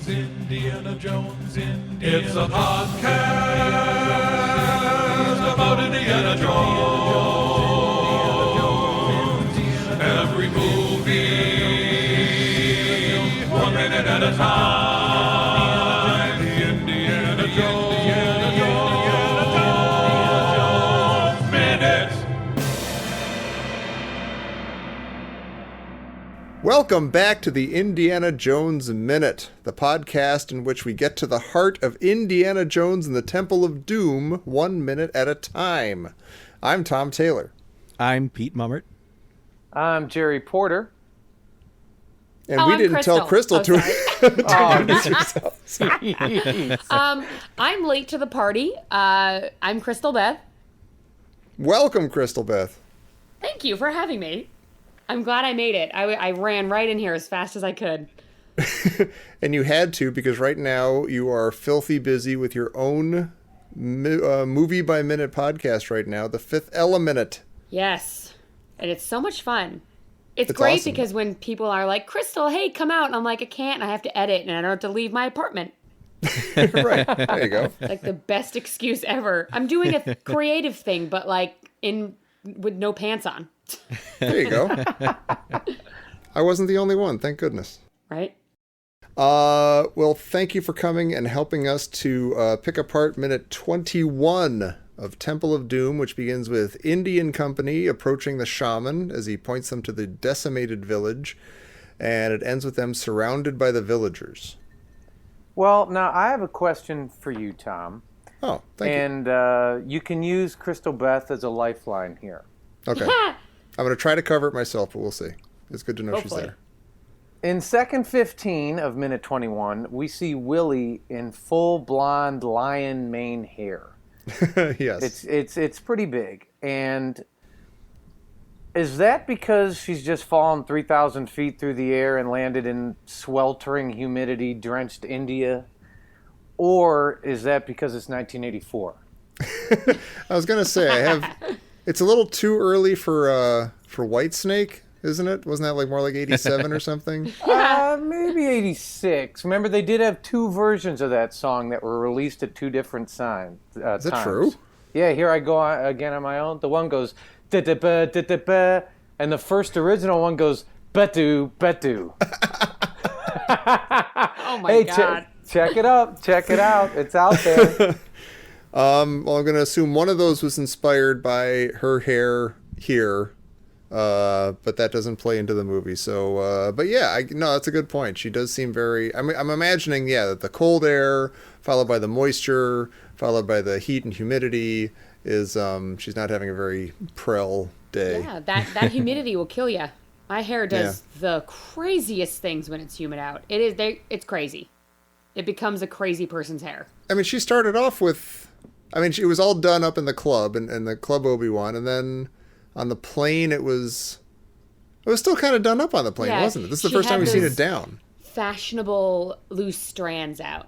Indiana Jones, Indiana. It's a podcast about Indiana Jones. Every movie, 1 minute at a time. Indiana Jones, Minute. Welcome back to the Indiana Jones Minute, the podcast in which we get to the heart of Indiana Jones and the Temple of Doom 1 minute at a time. I'm Tom Taylor. I'm Pete Mummert. I'm Jerry Porter. And we didn't tell Crystal to introduce yourself. I'm late to the party. I'm Crystal Beth. Welcome, Crystal Beth. Thank you for having me. I'm glad I made it. I ran right in here as fast as I could. And you had to, because right now you are filthy busy with your own movie-by-minute podcast right now, the Fifth Eleminute. Yes. And it's so much fun. It's great awesome. Because when people are like, Crystal, hey, come out. And I'm like, I can't. And I have to edit. And I don't have to leave my apartment. Right. There you go. Like the best excuse ever. I'm doing a creative thing, but like with no pants on. There you go. I wasn't the only one, thank goodness. Right? Well, thank you for coming and helping us to pick apart minute 21 of Temple of Doom, which begins with Indy and company approaching the Shaman as he points them to the decimated village, and it ends with them surrounded by the villagers. Well, now I have a question for you, Tom. Oh, thank you. And you can use Crystal Beth as a lifeline here. Okay. I'm going to try to cover it myself, but we'll see. It's good to know Hopefully. she's there. In second 15 of minute 21, we see Willie in full blonde lion mane hair. Yes. It's pretty big. And is that because she's just fallen 3,000 feet through the air and landed in sweltering humidity-drenched India? Or is that because it's 1984? I was going to say, it's a little too early for Whitesnake, isn't it? Wasn't that more like 87 or something? Maybe 86. Remember, they did have two versions of that song that were released at two different times. Is that true? Yeah, here I go again on my own. The one goes, da-da-ba, da-da-ba, and the first original one goes, betu, betu. Oh my God. Check it out. It's out there. Well, I'm going to assume one of those was inspired by her hair here, but that doesn't play into the movie. So, but yeah, no, that's a good point. She does seem very. I'm imagining, that the cold air followed by the moisture, followed by the heat and humidity is. She's not having a very prel day. Yeah, that humidity will kill you. My hair does the craziest things when it's humid out. It's crazy. It becomes a crazy person's hair. I mean, she started off with. It was all done up in the club, and the Club Obi-Wan, and then on the plane it was still kind of done up on the plane, wasn't it? This is the first time we've seen it down. Fashionable loose strands out.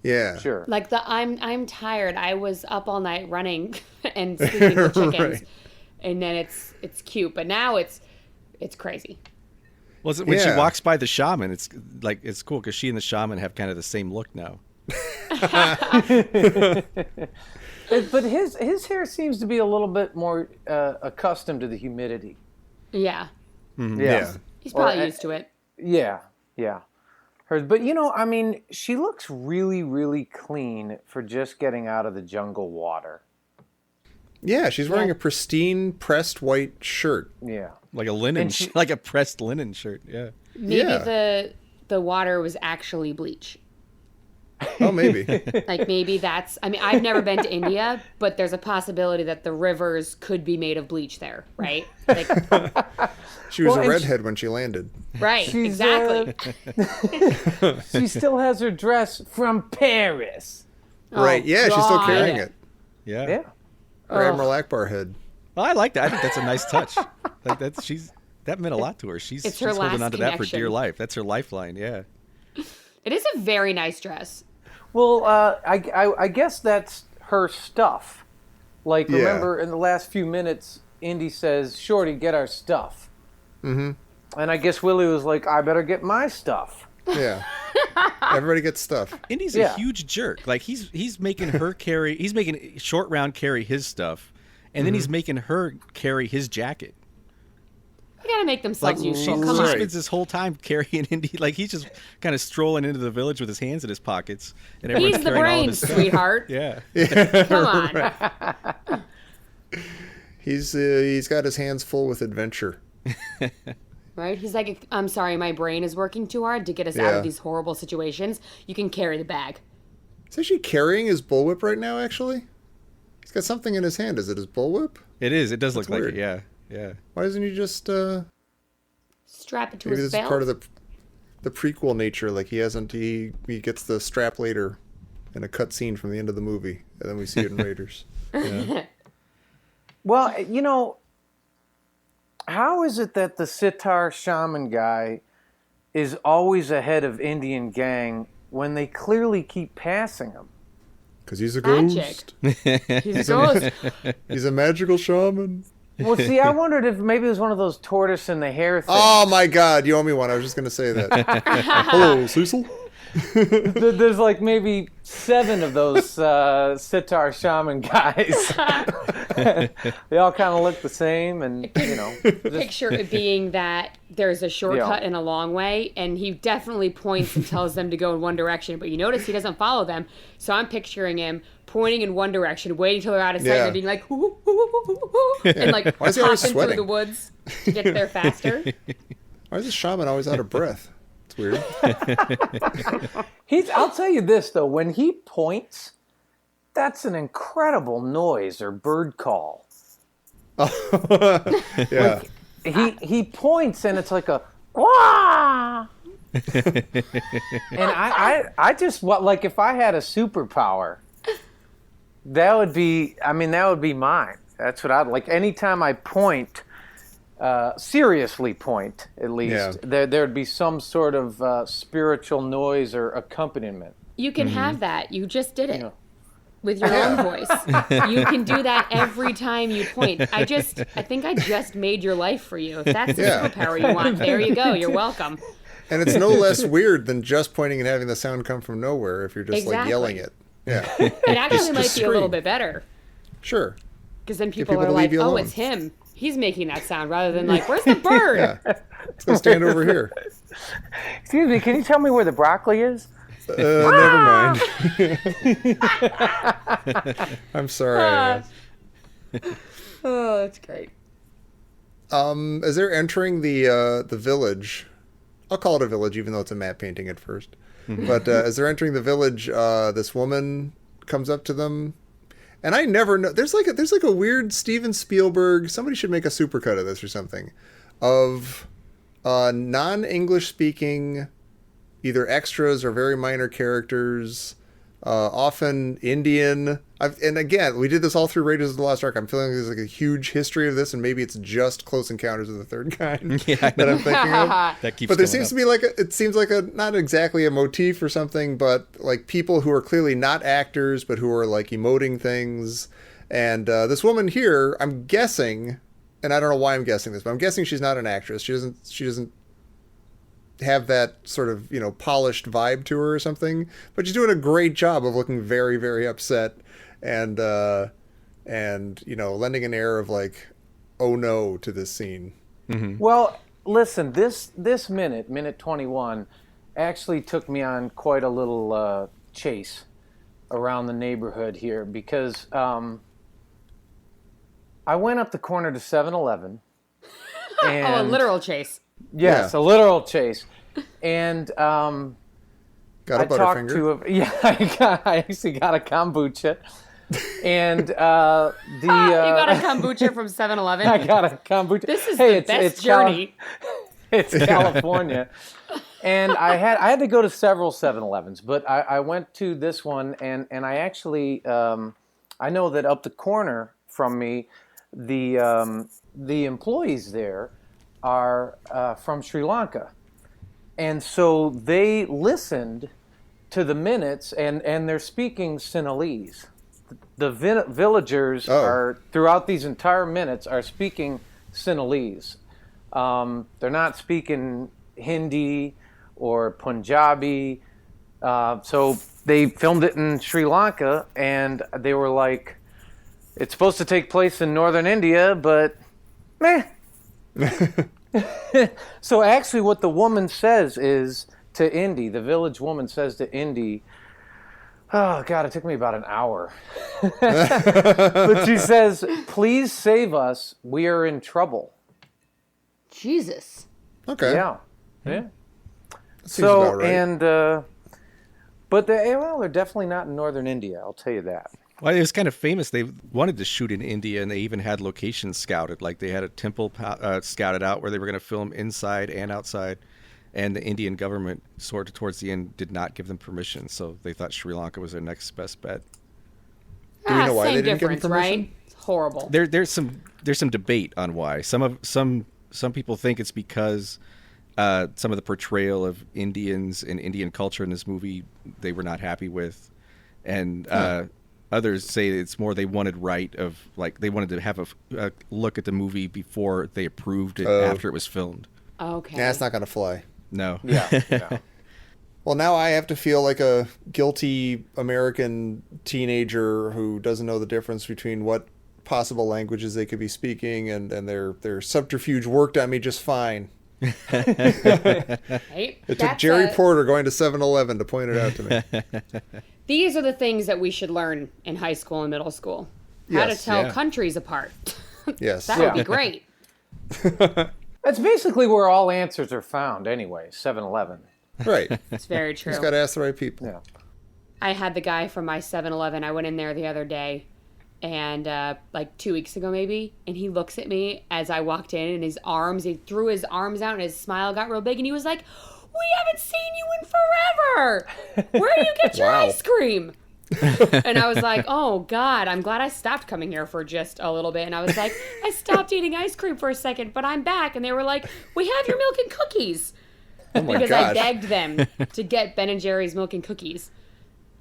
Yeah. Sure. Like I'm tired. I was up all night running and sleeping with chickens. Right. And then it's cute, but now it's crazy. Well, when she walks by the shaman, it's cool because she and the shaman have kind of the same look now. But his hair seems to be a little bit more accustomed to the humidity. Yeah. Mm-hmm. Yeah. He's probably used to it. Yeah. But she looks really, really clean for just getting out of the jungle water. Yeah, she's wearing a pristine pressed white shirt. Yeah. Like a linen, like a pressed linen shirt. Yeah. Maybe the water was actually bleach. Oh, maybe. Maybe that's. I've never been to India, but there's a possibility that the rivers could be made of bleach there, right? She was a redhead when she landed. Right, exactly. She still has her dress from Paris. Right, yeah, she's still carrying it. Yeah. Her Admiral Akbar head. Well, I like that. I think that's a nice touch. That meant a lot to her. She's holding on to that for dear life. That's her lifeline, yeah. It is a very nice dress. Well, I guess that's her stuff. Remember in the last few minutes, Indy says, "Shorty, get our stuff." Mm-hmm. And I guess Willie was like, "I better get my stuff." Yeah. Everybody gets stuff. Indy's a huge jerk. Like he's making her carry. He's making Short Round carry his stuff, and then he's making her carry his jacket. They gotta make themselves useful. She Come on. spends this whole time carrying Indy. Like he's just kind of strolling into the village with his hands in his pockets, and everyone's He's the carrying all of brain, his stuff. sweetheart. Yeah. Come on. He's got his hands full with adventure. Right? He's like, I'm sorry, my brain is working too hard to get us out of these horrible situations. You can carry the bag. He's actually carrying his bullwhip right now, actually. He's got something in his hand. Is it his bullwhip? It is. It does look weird. like it. Yeah. Yeah. Why doesn't he just Strap it to maybe his this belt. is part of the prequel nature, like he gets the strap later in a cut scene from the end of the movie, and then we see it in Raiders. Yeah. Well, you know, how is it that the sitar shaman guy is always ahead of Indian gang when they clearly keep passing him? Because he's a Magic. ghost. He's a ghost. He's a magical shaman. Well, see, I wondered if maybe it was one of those tortoise in the hair things. Oh my God, you owe me one. I was just going to say that. Hello, Cecil. There's like maybe 7 of those sitar shaman guys. They all kind of look the same, and you know. Picture it being that there's a shortcut and a long way, and he definitely points and tells them to go in one direction, but you notice he doesn't follow them. So I'm picturing him pointing in one direction, waiting till they're out of sight, and being like, hoo, hoo, hoo, hoo, hoo, and like Why is he always hopping through sweating? the woods to get there faster. Why is the shaman always out of breath? It's weird. I'll tell you this though, when he points, that's an incredible noise or bird call. Yeah. He points and it's like a wah. And I just like if I had a superpower, that would be mine. That's what I'd like. Anytime I point, seriously point, at least, there'd be some sort of spiritual noise or accompaniment. You can have that. You just did it. With your own voice. You can do that every time you point. I think I just made your life for you. If that's the superpower you want, there you go. You're welcome. And it's no less weird than just pointing and having the sound come from nowhere if you're just like yelling it. Yeah. It actually might be a little bit better. Sure. Because then people are like, oh, it's him. He's making that sound rather than like, where's the bird? Yeah. Let's go stand over here. Excuse me, can you tell me where the broccoli is? Never mind. I'm sorry. Oh, that's great. As they're entering the village, I'll call it a village, even though it's a matte painting at first. But as they're entering the village, this woman comes up to them, and I never know. There's like a weird Steven Spielberg. Somebody should make a supercut of this or something, of non-English speaking, either extras or very minor characters, often Indian. And again, we did this all through Raiders of the Lost Ark. I'm feeling there's like a huge history of this, and maybe it's just Close Encounters of the Third Kind that I'm thinking of. That keeps but there coming seems up. to be it seems like not exactly a motif or something, but like people who are clearly not actors, but who are like emoting things. And this woman here, I'm guessing, and I don't know why I'm guessing this, but I'm guessing she's not an actress. She doesn't have that sort of, polished vibe to her or something, but she's doing a great job of looking very, very upset and lending an air of like, oh no, to this scene. Mm-hmm. Well, listen, this minute 21, actually took me on quite a little chase around the neighborhood here because I went up the corner to 7-Eleven. Oh, a literal chase. Yes, a literal chase. And got a Butterfinger. I actually got a kombucha. And you got a kombucha from 7-Eleven? I got a kombucha. This is the best journey. It's California. And I had to go to several 7-Elevens, but I went to this one, and I actually, I know that up the corner from me, the employees there are from Sri Lanka. And so they listened to the minutes, and they're speaking Sinhalese. The villagers are, throughout these entire minutes, are speaking Sinhalese. They're not speaking Hindi or Punjabi. So they filmed it in Sri Lanka, and they were like, it's supposed to take place in northern India, but meh. So actually what the woman says is to Indy, the village woman says to Indy, oh, God, it took me about an hour. But she says, please save us. We are in trouble. Jesus. Okay. Yeah. Yeah. Seems about right. And, but they're definitely not in northern India, I'll tell you that. Well, it was kind of famous. They wanted to shoot in India, and they even had locations scouted. Like they had a temple scouted out where they were going to film inside and outside. And the Indian government, sort of towards the end, did not give them permission. So they thought Sri Lanka was their next best bet. Do we know why same they didn't give them difference, permission? right? It's horrible. There's some debate on why. Some people think it's because some of the portrayal of Indians and Indian culture in this movie they were not happy with, and others say it's more they wanted they wanted to have a look at the movie before they approved it after it was filmed. Okay. Yeah, it's not gonna fly. No. Yeah. Well, now I have to feel like a guilty American teenager who doesn't know the difference between what possible languages they could be speaking, and their subterfuge worked on me just fine. Right? It took Jerry Porter going to 7-Eleven to point it out to me. These are the things that we should learn in high school and middle school. How Yes, to tell yeah. countries apart. Yes. That would be great. That's basically where all answers are found anyway, 7-Eleven. Right. It's very true. Just got to ask the right people. Yeah. I had the guy from my 7-Eleven. I went in there the other day, and like 2 weeks ago maybe, and he looks at me as I walked in, and he threw his arms out, and his smile got real big, and he was like, we haven't seen you in forever. Where do you get your Wow. ice cream? And I was like, oh, God, I'm glad I stopped coming here for just a little bit. And I was like, I stopped eating ice cream for a second, but I'm back. And they were like, we have your milk and cookies. Oh my Because gosh. I begged them to get Ben & Jerry's milk and cookies.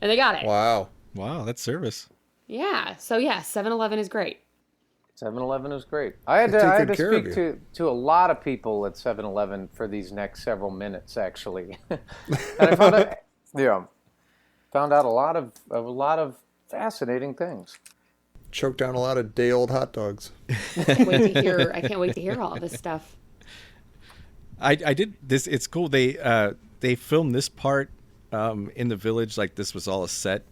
And they got it. Wow. Wow, that's service. Yeah. So, yeah, 7-Eleven is great. 7-Eleven is great. I had They to, take I had good to care of speak to a lot of people at 7-Eleven for these next several minutes, actually. And I found out a lot of fascinating things. Choked down a lot of day-old hot dogs. I can't wait to hear all this stuff. I did this. It's cool. They filmed this part in the village, like this was all a set,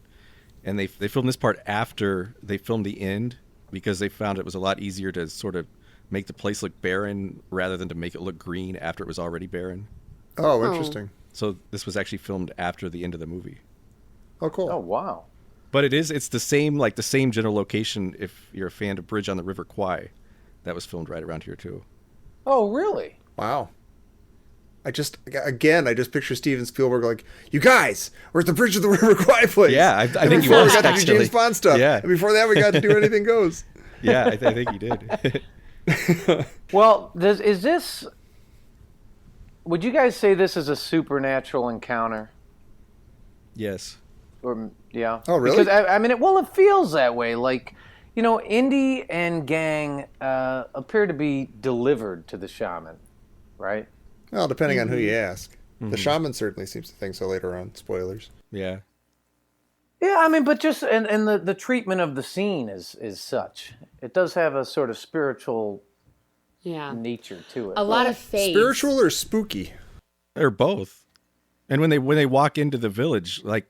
and they filmed this part after they filmed the end because they found it was a lot easier to sort of make the place look barren rather than to make it look green after it was already barren. Oh, interesting. So this was actually filmed after the end of the movie. Oh, cool. Oh, wow. But it's the same general location if you're a fan of Bridge on the River Kwai. That was filmed right around here too. Oh, really? Wow. I just picture Steven Spielberg like, you guys, we're at the Bridge of the River Kwai place. Yeah, I think before you we got to do actually. James Bond stuff. Yeah. And before that, we got to do Anything Goes. Yeah, I think you did. Well, would you guys say this is a supernatural encounter? Yes. Or yeah. Oh, really? Because I mean, it feels that way. Like, Indy and gang appear to be delivered to the shaman, right? Well, depending on who you ask. The shaman certainly seems to think so later on. Spoilers. Yeah. Yeah, I mean, but just and the treatment of the scene is such. It does have a sort of spiritual nature to it. A lot of faith. Spiritual or spooky? They're both. And when they walk into the village, like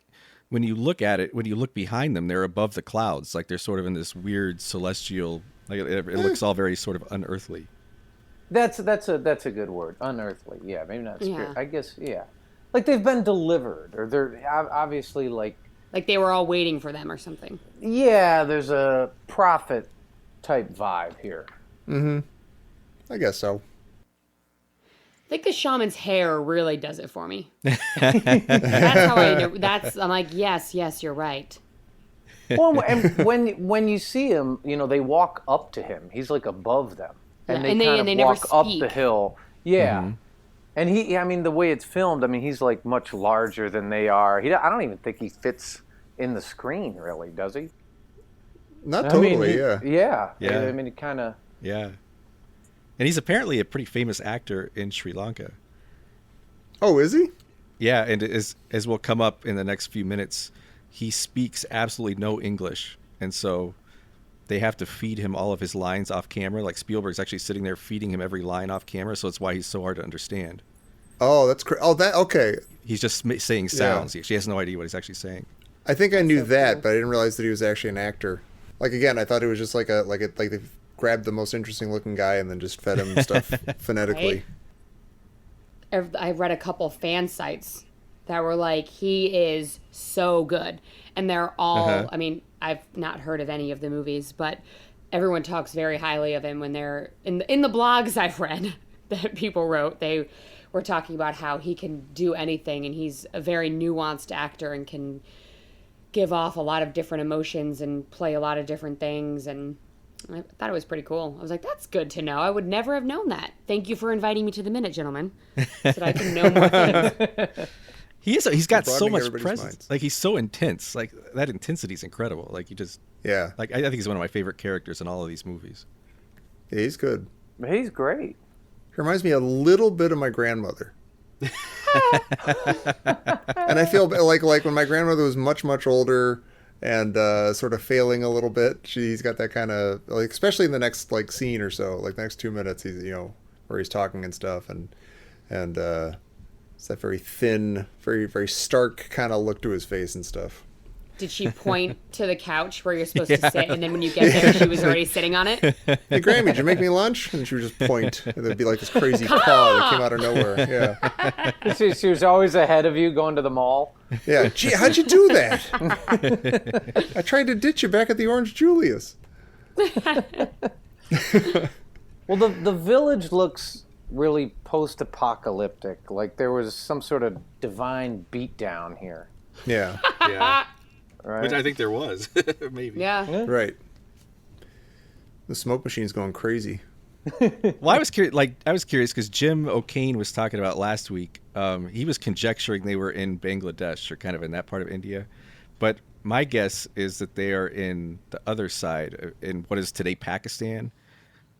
when you look at it, when you look behind them, they're above the clouds. Like they're sort of in this weird celestial. Like it looks all very sort of unearthly. That's a good word. Unearthly. Yeah, maybe not spirit. Yeah. I guess like they've been delivered, or they're obviously like they were all waiting for them or something. Yeah, there's a prophet type vibe here. Mm-hmm. I guess so. I think the shaman's hair really does it for me. That's how I know. I'm like, yes, you're right. Well, and when you see him, they walk up to him. He's like above them, and Yeah, they and they never walk up speak. the hill. Yeah, and I mean, the way it's filmed, I mean, he's like much larger than they are. I don't even think he fits in the screen, really, does he? Not totally, yeah. Yeah. I mean, it kind of. Yeah. And he's apparently a pretty famous actor in Sri Lanka. Oh, is he? Yeah, and as will come up in the next few minutes, he speaks absolutely no English, and so they have to feed him all of his lines off camera. Like Spielberg's actually sitting there feeding him every line off camera, so it's why he's so hard to understand. Oh, that's okay. He's just saying sounds. She has no idea what he's actually saying. I think I knew that, but I didn't realize that he was actually an actor. Like again, I thought it was just like they grabbed the most interesting looking guy and then just fed him stuff phonetically. Right? I read a couple fan sites that were like, he is so good, and they're all. I mean, I've not heard of any of the movies, but everyone talks very highly of him when they're in the blogs I've read that people wrote. They were talking about how he can do anything, and he's a very nuanced actor and can give off a lot of different emotions and play a lot of different things. And I thought it was pretty cool. I was like, that's good to know. I would never have known that. Thank you for inviting me to the Minute, gentlemen, so that I can know more things. He's got so much presence. Minds. Like, he's so intense. Like, that intensity is incredible. Like, like, I think he's one of my favorite characters in all of these movies. Yeah, he's good. He's great. He reminds me a little bit of my grandmother. And I feel like when my grandmother was much, much older and sort of failing a little bit, he's got that kind of, like, especially in the next like scene or so, like the next 2 minutes, he's, where he's talking and stuff, and it's that very thin, very, very stark kind of look to his face and stuff. Did she point to the couch where you're supposed to sit, and then when you get there, she was already sitting on it? Hey, Grammy, did you make me lunch? And she would just point, and there'd be like this crazy paw that came out of nowhere. Yeah. She was always ahead of you going to the mall. Yeah. Gee, how'd you do that? I tried to ditch you back at the Orange Julius. Well, the village looks really post-apocalyptic. Like there was some sort of divine beatdown here. Yeah. Yeah. Right? Which I think there was. Maybe. Yeah. Right. The smoke machine's going crazy. Well, I was curious because Jim O'Kane was talking about last week. He was conjecturing they were in Bangladesh or kind of in that part of India, but my guess is that they are in the other side, in what is today Pakistan.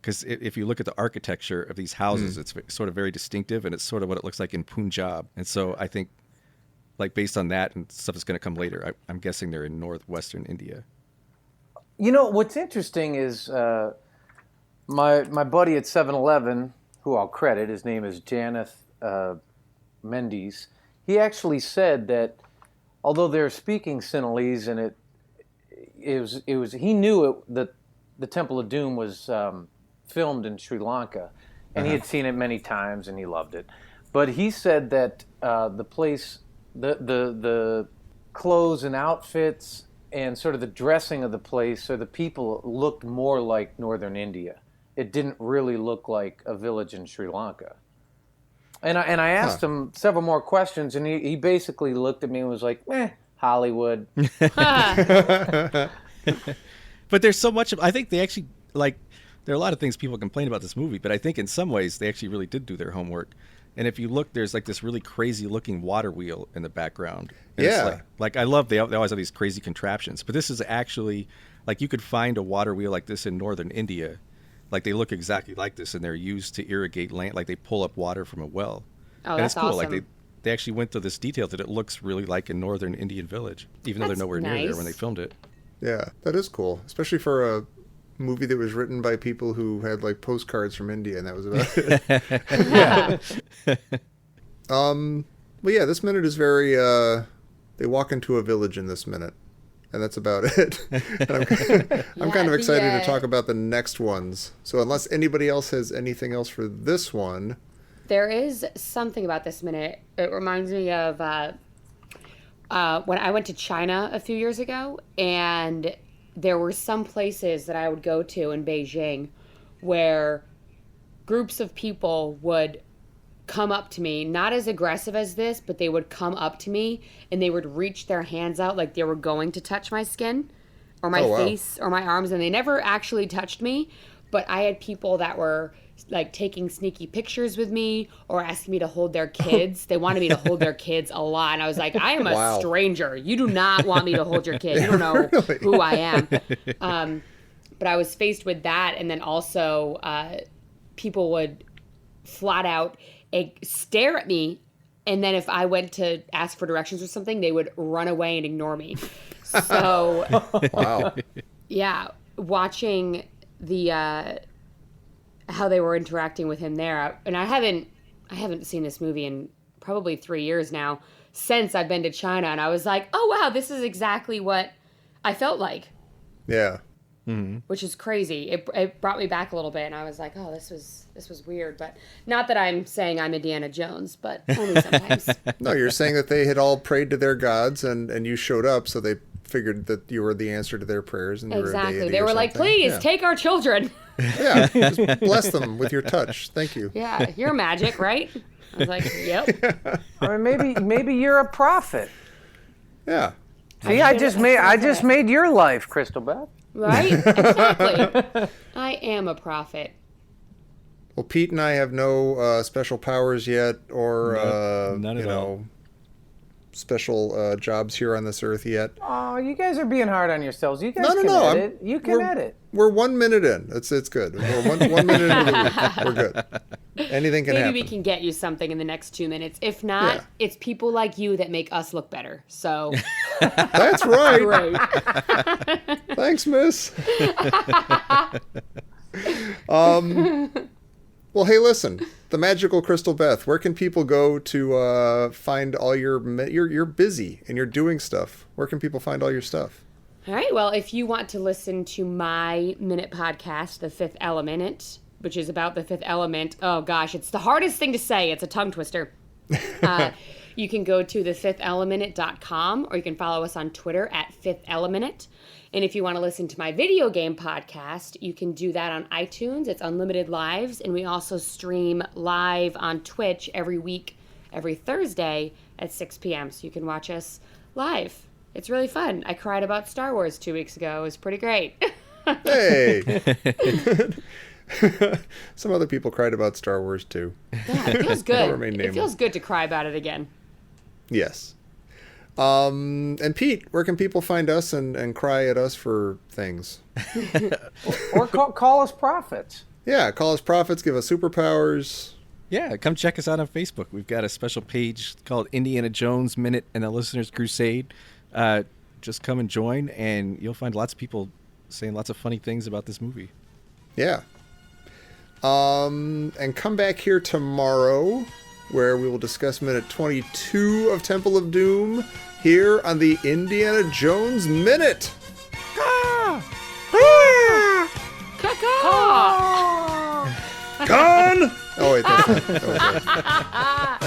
Because if you look at the architecture of these houses, it's sort of very distinctive, and it's sort of what it looks like in Punjab. And so I think, like, based on that and stuff that's going to come later, I'm guessing they're in northwestern India. What's interesting is my buddy at 7-Eleven, who I'll credit, his name is Janeth Mendes. He actually said that although they're speaking Sinhalese, and it was he knew that the Temple of Doom was filmed in Sri Lanka, and he had seen it many times and he loved it. But he said that the place, the clothes and outfits and sort of the dressing of the place, or the people, looked more like northern India. It didn't really look like a village in Sri Lanka. And I asked him several more questions, and he basically looked at me and was like, Hollywood. But there's so much I think they actually, like, there are a lot of things people complain about this movie, but I think in some ways they actually really did do their homework. And if you look, there's like this really crazy looking water wheel in the background. And yeah. It's like I love, they always have these crazy contraptions, but this is actually, like, you could find a water wheel like this in northern India. Like, they look exactly like this, and they're used to irrigate land. Like, they pull up water from a well. Oh, and that's it's cool. awesome. Like, they actually went to this detail that it looks really like a northern Indian village, even though they're nowhere near there when they filmed it. Yeah, that is cool, especially for a movie that was written by people who had like postcards from India, and that was about it. Well, yeah, this minute is very. They walk into a village in this minute, and that's about it. And I'm kind of excited to talk about the next ones. So unless anybody else has anything else for this one, there is something about this minute. It reminds me of when I went to China a few years ago, and there were some places that I would go to in Beijing where groups of people would come up to me, not as aggressive as this, but they would come up to me and they would reach their hands out like they were going to touch my skin or my face or my arms, and they never actually touched me. But I had people that were like taking sneaky pictures with me or asking me to hold their kids. They wanted me to hold their kids a lot. And I was like, I am a stranger. You do not want me to hold your kid. You don't know who I am. But I was faced with that. And then also people would flat out stare at me And then if I went to ask for directions or something, they would run away and ignore me. So, Wow. yeah, watching the how they were interacting with him there, and I haven't seen this movie in probably 3 years now since I've been to China, and I was like, oh wow, this is exactly what I felt like. Yeah. Which is crazy. It brought me back a little bit, and I was like, oh, this was weird. But not that I'm saying I'm Indiana Jones, but only sometimes. No, you're saying that they had all prayed to their gods, and you showed up, so they figured that you were the answer to their prayers, and you were a Exactly. deity They or were like, something. please Yeah. take our children. Yeah, just bless them with your touch. Thank you. Yeah, you're magic, right? I was like, yep. I mean, maybe you're a prophet. Yeah. See, I just made your life, Crystal Beth. Right? Exactly. I am a prophet. Well, Pete and I have no special powers yet, or none you at know, all. special jobs here on this earth yet. Oh, you guys are being hard on yourselves. You guys No, can no. edit. You can edit. We're 1 minute in. It's good. We're one minute into the week. We're good. Anything can Maybe happen. we can get you something in the next 2 minutes. If not, Yeah. it's people like you that make us look better. So, That's right. great. Thanks, miss. Well, hey, listen. The magical Crystal Beth. Where can people go to find all you're busy and you're doing stuff? Where can people find all your stuff? All right. Well, if you want to listen to my minute podcast, The Fifth Eleminute, which is about the fifth element, oh gosh, it's the hardest thing to say. It's a tongue twister. You can go to thefiftheleminute.com, or you can follow us on Twitter at Fifth Eleminute. And if you want to listen to my video game podcast, you can do that on iTunes. It's Unlimited Lives. And we also stream live on Twitch every week, every Thursday at 6 p.m. So you can watch us live. It's really fun. I cried about Star Wars 2 weeks ago. It was pretty great. Hey. Some other people cried about Star Wars too. Yeah, it feels I'll good. remain It nameless. feels good to cry about it again. Yes. And Pete, where can people find us and cry at us for things? Or call us prophets. Yeah, call us prophets, give us superpowers. Yeah, come check us out on Facebook. We've got a special page called Indiana Jones Minute and the Listener's Crusade. Just come and join, and you'll find lots of people saying lots of funny things about this movie. Yeah. And come back here tomorrow, where we will discuss minute 22 of Temple of Doom here on the Indiana Jones Minute. Caw-caw! Gone! Oh, wait, that's not. Oh, okay.